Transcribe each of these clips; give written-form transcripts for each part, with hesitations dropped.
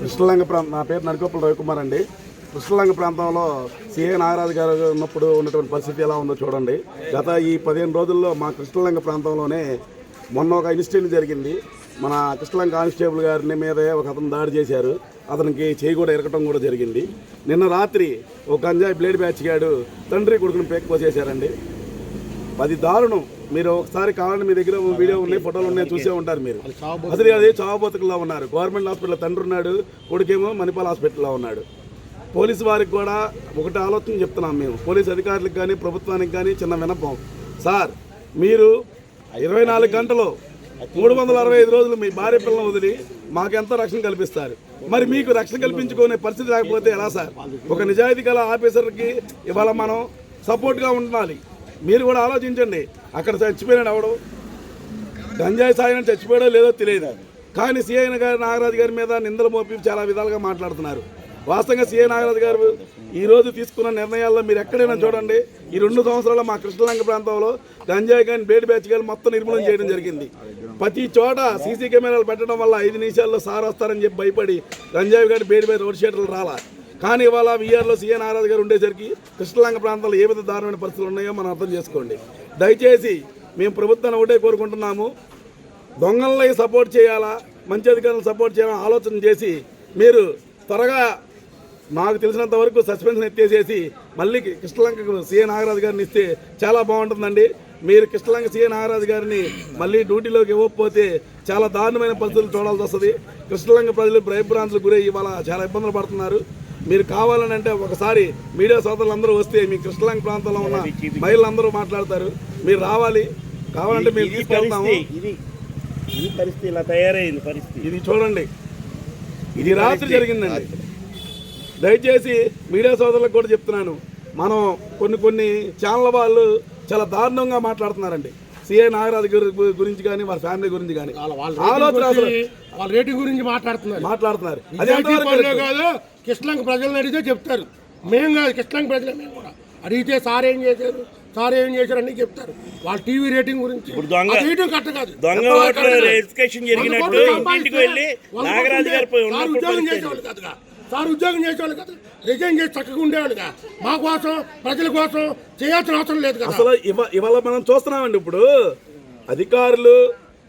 కృష్ణలంగ ప్రాంతం, నా పేరు నడికొప్పల రవికుమార్ అండి. కృష్ణలంగ ప్రాంతంలో సిఐ నాగరాజు గారు ఉన్నప్పుడు ఉన్నటువంటి పరిస్థితి ఎలా ఉందో చూడండి. గత ఈ 15 రోజుల్లో మా కృష్ణలంగ ప్రాంతంలోనే మొన్న ఒక ఇన్సిడెంట్ జరిగింది. మన కృష్ణలంగ కానిస్టేబుల్ గారిని మీదే ఒక అతను దాడి చేశారు. అతనికి చేయి కూడా ఎరగటం కూడా జరిగింది. నిన్న రాత్రి ఒక గంజాయి బ్లేడ్ బ్యాచ్ గాడు తండ్రి కొడుకుని పేకపోసేశారండి. అది దారుణం. మీరు ఒకసారి కావాలంటే మీ దగ్గర వీడియో ఉన్నాయి, ఫోటోలు ఉన్నాయి, చూసే ఉంటారు మీరు. అసలు అది చావబోతుకుల్లో ఉన్నారు. గవర్నమెంట్ హాస్పిటల్ తండ్రి ఉన్నాడు, కొడుకేమో మణిపాల్ హాస్పిటల్లో ఉన్నాడు. పోలీసు వారికి కూడా ఒకటి ఆలోచన చెప్తున్నాం మేము, పోలీసు అధికారులకు కానీ ప్రభుత్వానికి కానీ చిన్న విన్నపం. సార్, మీరు 24 గంటలు 365 రోజులు మీ భార్య పిల్లలను వదిలి మాకెంతో రక్షణ కల్పిస్తారు. మరి మీకు రక్షణ కల్పించుకునే పరిస్థితి లేకపోతే ఎలా సార్? ఒక నిజాయితీ గల ఆఫీసర్కి ఇవాళ మనం సపోర్ట్గా ఉండాలి. మీరు కూడా ఆలోచించండి. అక్కడ చచ్చిపోయినాడు ఎవడు, గంజాయి సాయని చచ్చిపోయాడో లేదో తెలియదు. కానీ సిఐ నాగరాజు గారి మీద నిందలు మోపి చాలా విధాలుగా మాట్లాడుతున్నారు. వాస్తవంగా సిఐ నాగరాజు గారు ఈరోజు తీసుకున్న నిర్ణయాల్లో మీరు ఎక్కడైనా చూడండి. ఈ 2 సంవత్సరాల్లో మా కృష్ణలంగ ప్రాంతంలో గంజాయి కానీ బేడి బ్యాచ్ కానీ మొత్తం నిర్మూలన చేయడం జరిగింది. ప్రతి చోట సీసీ కెమెరాలు పెట్టడం వల్ల 5 నిమిషాల్లో సార్ వస్తారని చెప్పి భయపడి గంజాయి కానీ బేడి బ్యాచ్ రోడ్ షీటర్లు రాలా. కానీ ఇవాళ వీఆర్లో సిఐ నాగరాజు గారు ఉండేసరికి కృష్ణలంగ ప్రాంతంలో ఏ విధంగా దారుణమైన పరిస్థితులు ఉన్నాయో మనం అర్థం చేసుకోండి. దయచేసి మేము ప్రభుత్వాన్ని ఒకటే కోరుకుంటున్నాము, దొంగల్ని సపోర్ట్ చేయాలా, మంచి అధికారులను సపోర్ట్ చేయాలని ఆలోచన చేసి మీరు త్వరగా నాకు తెలిసినంత వరకు సస్పెన్షన్ ఎత్తేసేసి మళ్ళీ కృష్ణలంకకు సీఐ నాగరాజు గారిని ఇస్తే చాలా బాగుంటుందండి. మీరు కృష్ణలంక సీఐ నాగరాజు గారిని మళ్ళీ డ్యూటీలోకి ఇవ్వకపోతే చాలా దారుణమైన పరిస్థితులు చూడాల్సి వస్తుంది. కృష్ణలంక ప్రజలు భయభ్రాంతులకు గురై ఇవాళ చాలా ఇబ్బందులు పడుతున్నారు. మీరు కావాలని అంటే ఒకసారి మీడియా సోదరులందరూ వస్తే మీ కృష్ణలంక ప్రాంతంలో ఉన్న మహిళలందరూ మాట్లాడతారు. మీరు రావాలి, కావాలంటే మేము తీసుకెళ్తాము. ఇది పరిస్థితి ఇలా తయారైంది. పరిస్థితి ఇది చూడండి, ఇది రాత్రి జరిగిందండి. దయచేసి మీడియా సోదరులకు కూడా చెప్తున్నాను, మనం కొన్ని ఛానల్ వాళ్ళు చాలా దారుణంగా మాట్లాడుతున్నారండి సిఐ నాగరాజు గారి గురించి కానీ వాళ్ళ ఫ్యామిలీ గురించి కానీ. ఆలోచన వాళ్ళ రేటింగ్ గురించి మాట్లాడుతున్నారు. అదే కాదు, కృష్ణలంక ప్రజలను అడిగితే చెప్తారు. మేము కాదు, కృష్ణలంక ప్రజలు మేము కూడా అడిగితే సార్ ఏం చేశారు అని చెప్తారు. వాళ్ళ టీవీ రేటింగ్ గురించి కట్ట కాదు. సార్ ఉద్యోగం చేసేవాళ్ళు కదా, రిజైన్ చేసి చక్కగా ఉండేవాళ్ళుగా. మా కోసం, ప్రజల కోసం చేయాల్సిన అవసరం లేదు కదా. అసలు ఇవాళ మనం చూస్తున్నామండి, ఇప్పుడు అధికారులు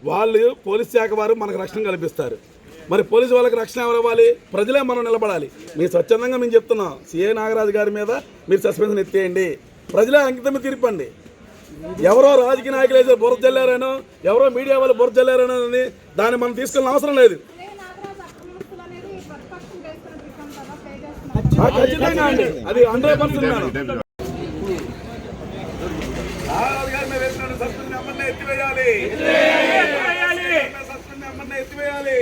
వాళ్ళు పోలీస్ శాఖ వారు మనకు రక్షణ కల్పిస్తారు. మరి పోలీసు వాళ్ళకి రక్షణ ఎవరు ఇవ్వాలి? ప్రజలే మనం నిలబడాలి. మీరు స్వచ్ఛందంగా మేము చెప్తున్నాం, సిఐ నాగరాజు గారి మీద మీరు సస్పెన్షన్ ఎత్తేయండి, ప్రజలే అంకితమే తీర్పండి. ఎవరో రాజకీయ నాయకులు అయితే బురద జల్లారనో, ఎవరో మీడియా వాళ్ళు బురద జల్లారనో అని దాన్ని మనం తీసుకెళ్ళిన అవసరం లేదు. ఖచ్చితంగా అండి, అది 100%. ఎత్తివేయాలి.